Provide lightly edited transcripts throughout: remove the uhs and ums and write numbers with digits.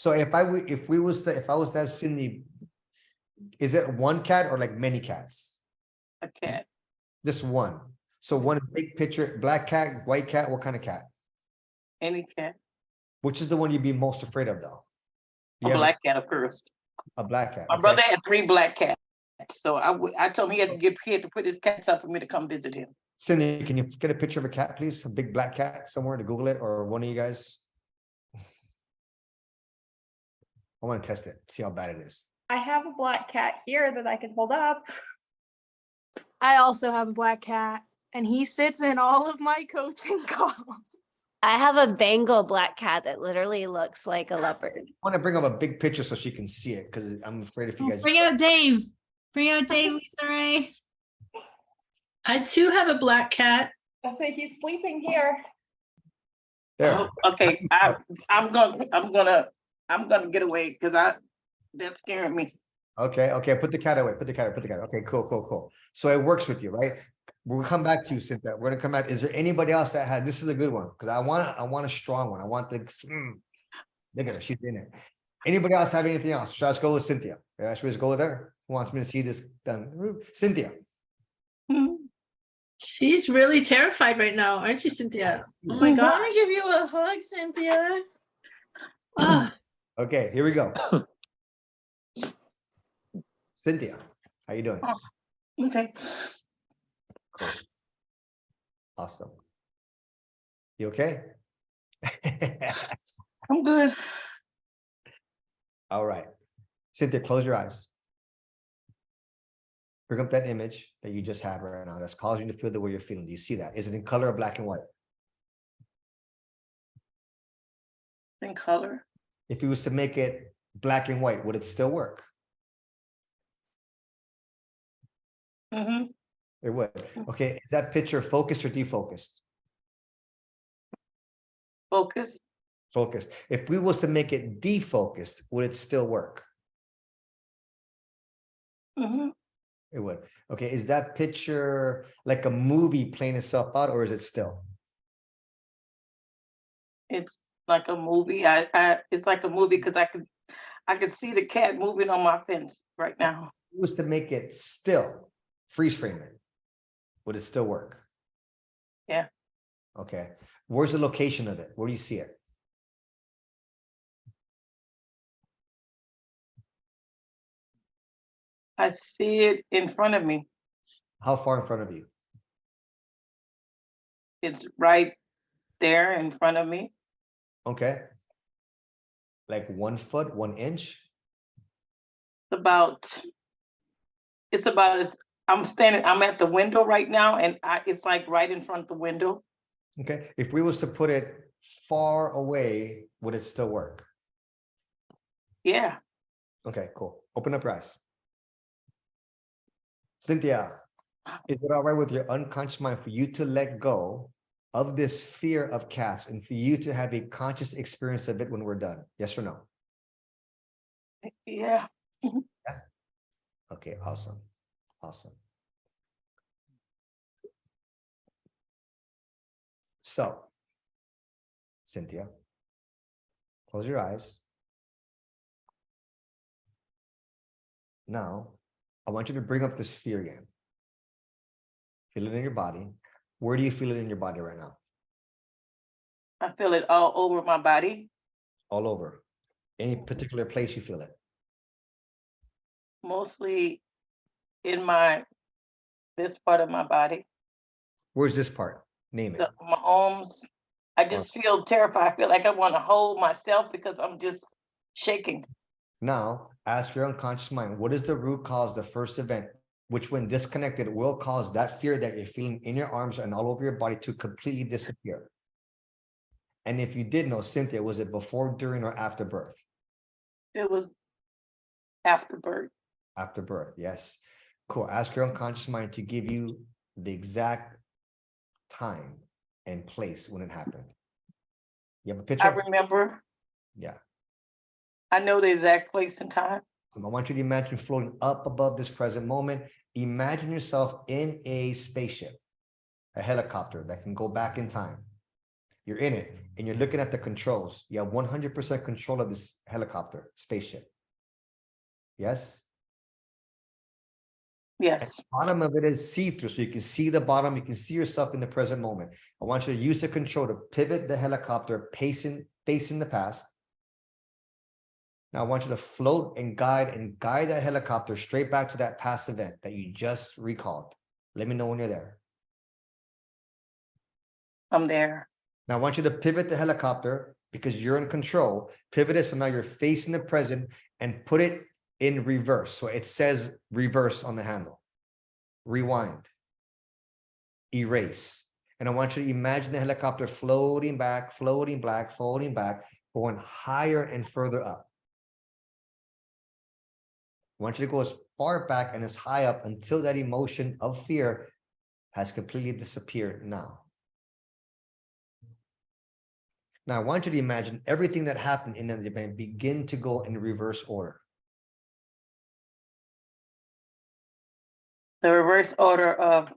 So if I was to have Cindy, is it one cat or like many cats? A cat. Just one. So one big picture, black cat, white cat, what kind of cat? Any cat. Which is the one you'd be most afraid of though? A black cat, of course. A black cat. My brother had 3 black cats. So I told him he had to put his cats up for me to come visit him. Cindy, can you get a picture of a cat, please? A big black cat somewhere to Google it, or one of you guys? I want to test it, see how bad it is. I have a black cat here that I can hold up. I also have a black cat, and he sits in all of my coaching calls. I have a Bengal black cat that literally looks like a leopard. I want to bring up a big picture so she can see it, because I'm afraid if you guys Bring out Dave. Bring out Dave, Lisa Ray. I too have a black cat. I say he's sleeping here. there. Okay, I'm gonna get away because that's scaring me. Okay, put the cat away. Put the cat. Okay, cool. So it works with you, right? We'll come back to you, Cynthia. We're gonna come back. Is there anybody else that had this? Is a good one because I want a strong one. I want the look at her, she's in it. Anybody else have anything else? Should I just go with Cynthia? Yeah, should we just go with her? Who wants me to see this done? Cynthia. She's really terrified right now, aren't you, Cynthia? Oh my I god. want to give you a hug, Cynthia. Okay, here we go. Cynthia, how you doing? Okay. Cool. Awesome. You okay? I'm good. All right. Cynthia, close your eyes. Bring up that image that you just had right now that's causing you to feel the way you're feeling. Do you see that? Is it in color or black and white? In color. If you was to make it black and white, would it still work? Mm-hmm. It would. Okay, is that picture focused or defocused? Focus. Focused. If we was to make it defocused, would it still work? Mm-hmm. It would. Okay, is that picture like a movie playing itself out, or is it still? It's like a movie. It's like a movie because I could see the cat moving on my fence right now. If we was to make it still, freeze frame it, would it still work? Yeah. Okay. Where's the location of it? Where do you see it? I see it in front of me. How far in front of you? It's right there in front of me. Okay. Like 1 foot, 1 inch? It's about as I'm at the window right now, and it's like right in front of the window. Okay. If we was to put it far away, would it still work? Yeah. Okay, cool. Open up your eyes. Cynthia, is it all right with your unconscious mind for you to let go of this fear of cats and for you to have a conscious experience of it when we're done? Yes or no? Yeah. Yeah. Okay, awesome. Awesome. So, Cynthia, close your eyes. Now, I want you to bring up this fear again. Feel it in your body. Where do you feel it in your body right now? I feel it all over my body. All over. Any particular place you feel it? Mostly in this part of my body. Where's this part? Name it. My arms. I just feel terrified. I feel like I want to hold myself because I'm just shaking. Now, ask your unconscious mind, what is the root cause, the first event, which when disconnected will cause that fear that you're feeling in your arms and all over your body to completely disappear? And if you did know, Cynthia, was it before, during, or after birth? It was after birth. After birth, yes. Cool. Ask your unconscious mind to give you the exact time and place when it happened. You have a picture? I remember. Yeah. I know the exact place and time. So I want you to imagine floating up above this present moment. Imagine yourself in a spaceship, a helicopter that can go back in time. You're in it and you're looking at the controls. You have 100% control of this helicopter, spaceship. Yes? Yes. Bottom of it is see-through, so you can see the bottom, you can see yourself in the present moment. I want you to use the control to pivot the helicopter facing the past. Now I want you to float and guide that helicopter straight back to that past event that you just recalled. Let me know when you're there. I'm there. Now I want you to pivot the helicopter because you're in control. Pivot it so now you're facing the present and put it in reverse. So it says reverse on the handle. Rewind. Erase. And I want you to imagine the helicopter floating back, floating back, going higher and further up. I want you to go as far back and as high up until that emotion of fear has completely disappeared now. Now, I want you to imagine everything that happened in that event begin to go in reverse order. The reverse order of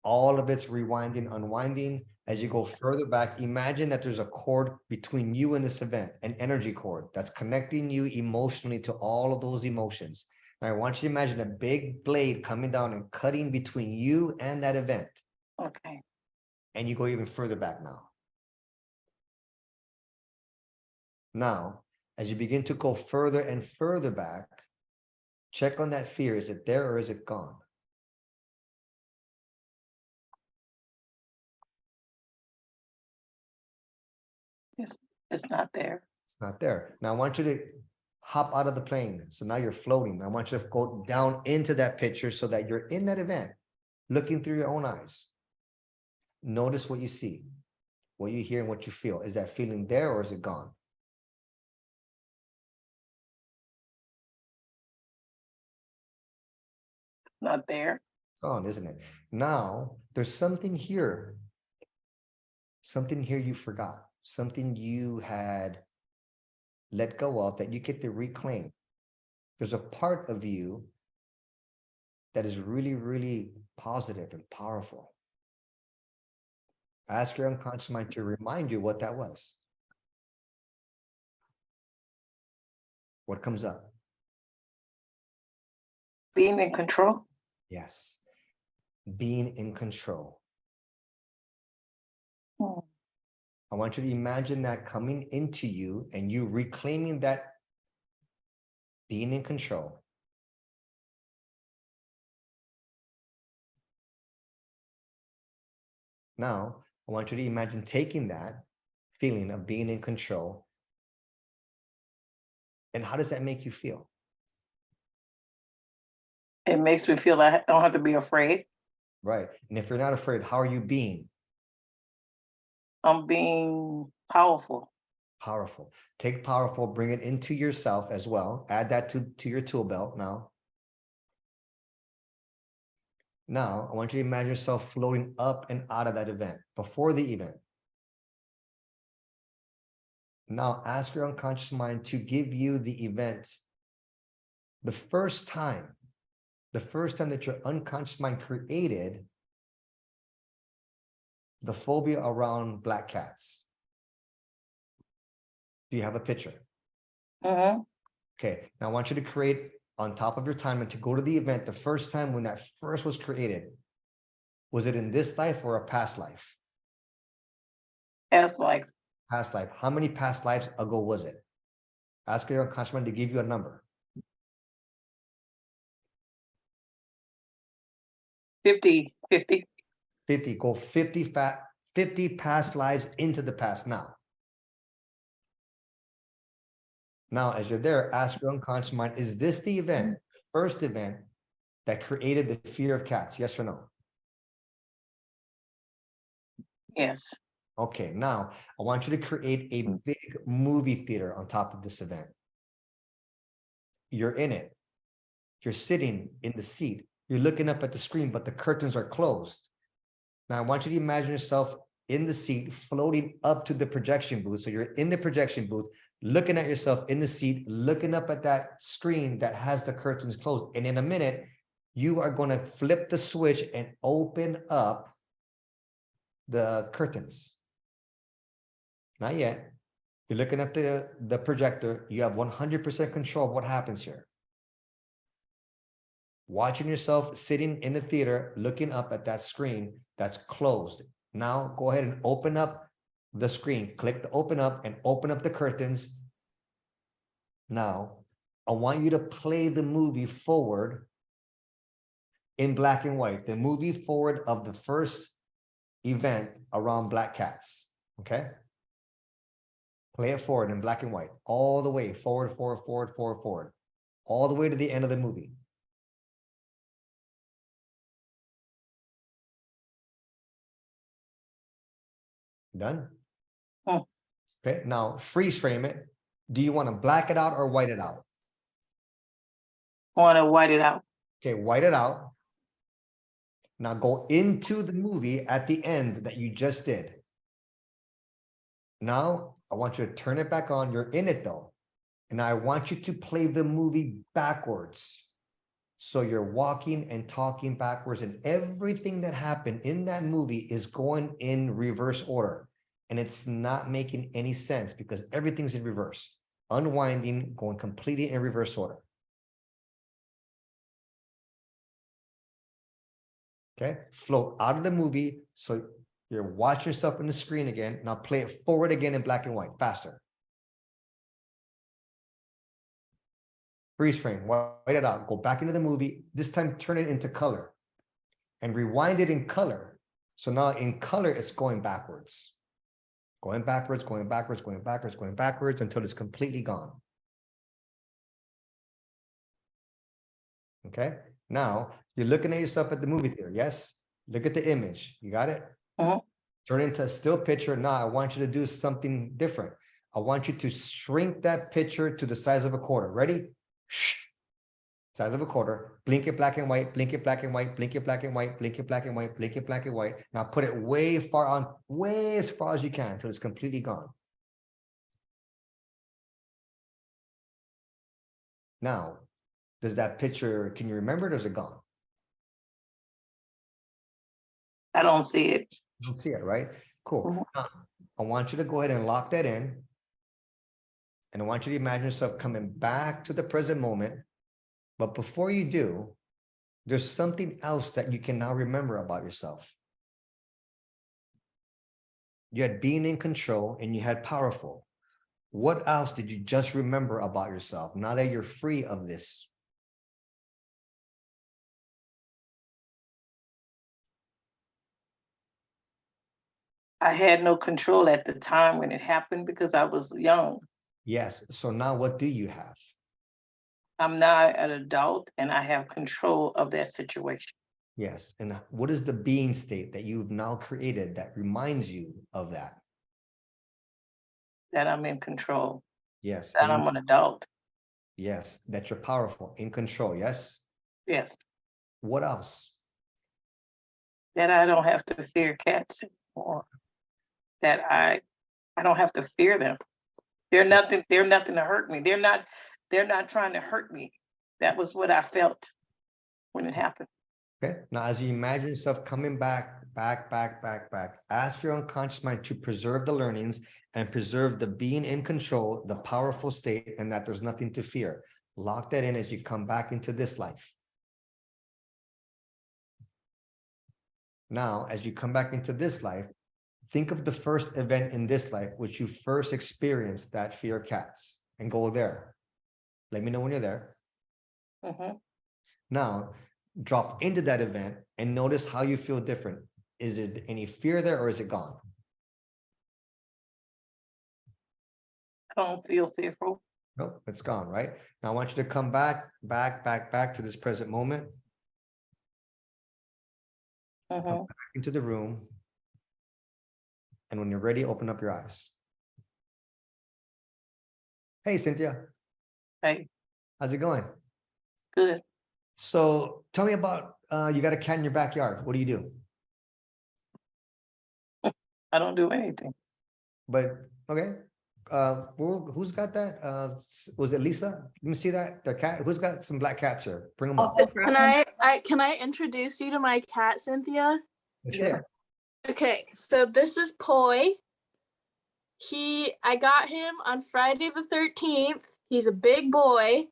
All of it's rewinding, unwinding. As you go further back, imagine that there's a cord between you and this event, an energy cord that's connecting you emotionally to all of those emotions. Now, I want you to imagine a big blade coming down and cutting between you and that event. okay. And you go even further back now. Now, as you begin to go further and further back, check on that fear. Is it there or is it gone? It's not there. It's not there. Now I want you to hop out of the plane. So now you're floating. I want you to go down into that picture so that you're in that event, looking through your own eyes. Notice what you see, what you hear, and what you feel. Is that feeling there or is it gone? Not there. It's gone, isn't it? Now there's something here you forgot, something you had let go of that you get to reclaim. There's a part of you that is really, really positive and powerful. Ask your unconscious mind to remind you what that was. What comes up? Being in control. Yes. Being in control. Hmm. I want you to imagine that coming into you and you reclaiming that being in control. Now, I want you to imagine taking that feeling of being in control. And how does that make you feel? It makes me feel I don't have to be afraid. Right. And if you're not afraid, how are you being? I'm being powerful. Powerful. Take powerful, bring it into yourself as well. Add that to your tool belt now. Now, I want you to imagine yourself floating up and out of that event, before the event. Now, ask your unconscious mind to give you the event the first time that your unconscious mind created the phobia around black cats. Do you have a picture? Mm-hmm. Okay, now I want you to create on top of your timer to go to the event the first time when that first was created. Was it in this life or a past life? As like Past life. How many past lives ago was it? Ask your unconscious mind to give you a number. 50. 50. Go 50 past lives into the past now. Now, as you're there, ask your unconscious mind, is this the event, first event that created the fear of cats? Yes or no? Yes. Okay, now I want you to create a big movie theater on top of this event. You're in it. You're sitting in the seat. You're looking up at the screen, but the curtains are closed. Now I want you to imagine yourself in the seat, floating up to the projection booth. So you're in the projection booth, looking at yourself in the seat, looking up at that screen that has the curtains closed. And in a minute, you are going to flip the switch and open up the curtains. Not yet. You're looking at the projector. You have 100% control of what happens here. Watching yourself sitting in the theater, looking up at that screen that's closed. Now go ahead and open up the screen. Click the open up and open up the curtains. Now, I want you to play the movie forward in black and white. The movie forward of the first event around black cats. Okay? Play it forward in black and white, all the way forward, forward, forward, forward, forward, all the way to the end of the movie. Done? Oh. Okay, now freeze frame it. Do you want to black it out or white it out? Want to white it out. Okay, white it out. Now go into the movie at the end that you just did. Now, I want you to turn it back on. You're in it though. And I want you to play the movie backwards. So you're walking and talking backwards, and everything that happened in that movie is going in reverse order. And it's not making any sense because everything's in reverse. Unwinding, going completely in reverse order. Okay, float out of the movie. So you're watching yourself on the screen again. Now play it forward again in black and white, faster. Freeze frame, white it out, go back into the movie. This time turn it into color and rewind it in color. So now in color, it's going backwards. Going backwards, going backwards, going backwards, going backwards until it's completely gone. Okay, now you're looking at yourself at the movie theater. Yes, look at the image. You got it? Turn it into a still picture. Now I want you to do something different. I want you to shrink that picture to the size of a quarter. Ready? Size of a quarter. Blink it black and white, blink it black and white, blink it black and white, blink it black and white, blink it black and white. Now put it way far on, way as far as you can until it's completely gone. Now, does that picture, can you remember it or is it gone? I don't see it. You don't see it, right? Cool. Mhm. Now, I want you to go ahead and lock that in. And I want you to imagine yourself coming back to the present moment. But before you do, there's something else that you can now remember about yourself. You had being in control and you had powerful. What else did you just remember about yourself now that you're free of this? I had no control at the time when it happened because I was young. Yes. So now what do you have? I'm now an adult and I have control of that situation. Yes. And what is the being state that you've now created that reminds you of that? That I'm in control, Yes. that and I'm an adult. yes. That you're powerful, in control. Yes. Yes, What else? that I don't have to fear cats anymore. That I don't have to fear them. They're nothing to hurt me. They're not trying to hurt me. That was what I felt when it happened. Okay. Now, as you imagine yourself coming back, ask your unconscious mind to preserve the learnings and preserve the being in control, the powerful state, and that there's nothing to fear. Lock that in as you come back into this life. Now, as you come back into this life, think of the first event in this life, which you first experienced that fear of cats, and go there. Let me know when you're there. Mhm. Now, drop into that event and notice how you feel different. Is it any fear there or is it gone? I don't feel fearful. Nope, it's gone, right? Now I want you to come back to this present moment, Mhm. back into the room. And when you're ready, open up your eyes. Hey, Cynthia, Hey, how's it going? good. So tell me about, you got a cat in your backyard. What do you do? I don't do anything. But, okay. Who's got that? Was it Lisa? Let me see that. The cat, who's got some black cats here? Bring them up. Can I introduce you to my cat, Cynthia? Let's see it. Okay, so this is Poi. I got him on Friday the 13th. He's a big boy.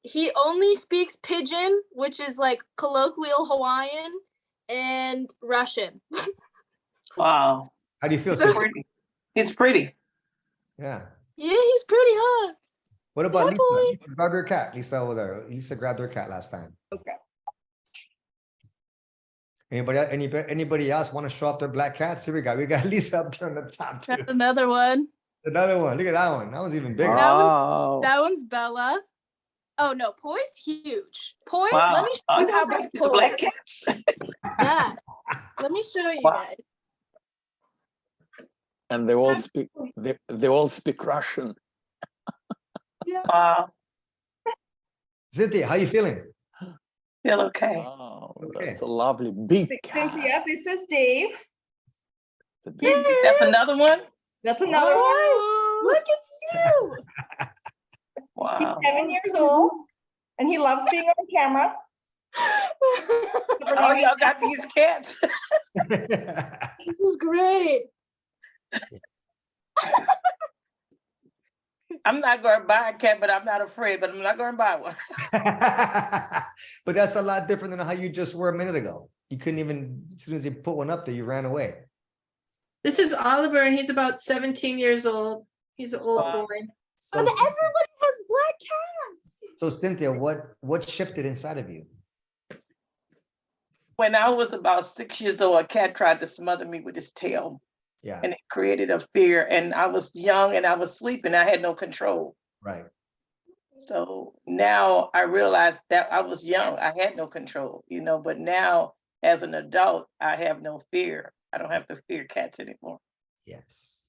He only speaks Pidgin, which is like colloquial Hawaiian, and Russian. Wow. How do you feel? So- Cynthia? Pretty. He's pretty. Yeah. Yeah, he's pretty, huh? What about Yeah, Lisa? boy. Lisa, grab your cat. Lisa over there. Lisa grabbed her cat last time. Okay. Anybody else want to show off their black cats? Here we go. We got Lisa up there on the top too. Got another one. Another one. Look at that one. That one's even bigger. That one's Bella. Oh no, Poi's huge. Poi, Wow. let me show I you got how big these Poi black is. cats. Yeah. Let me show you Wow. guys. And they all speak Russian. Wow. Cynthia, how you feeling? Feel okay. Oh, Okay. that's a lovely big cat. Cynthia, this is Dave. It's a big- That's another one? That's another one. Look, it's you. He's Wow. 7 years old and he loves being on camera. Oh, y'all got these cats. This is great. I'm not going to buy a cat, but I'm not afraid, but I'm not going to buy one. But that's a lot different than how you just were a minute ago. You couldn't even, as soon as they put one up there, you ran away. This is Oliver, and he's about 17 years old. He's an old Wow. boy. So, But everybody has black cats. so Cynthia, what shifted inside of you? When I was about 6 years old, a cat tried to smother me with his tail, Yeah, and it created a fear. And I was young and I was sleeping. I had no control. right. So now I realized that I was young. I had no control, but now as an adult, I have no fear. I don't have to fear cats anymore. Yes.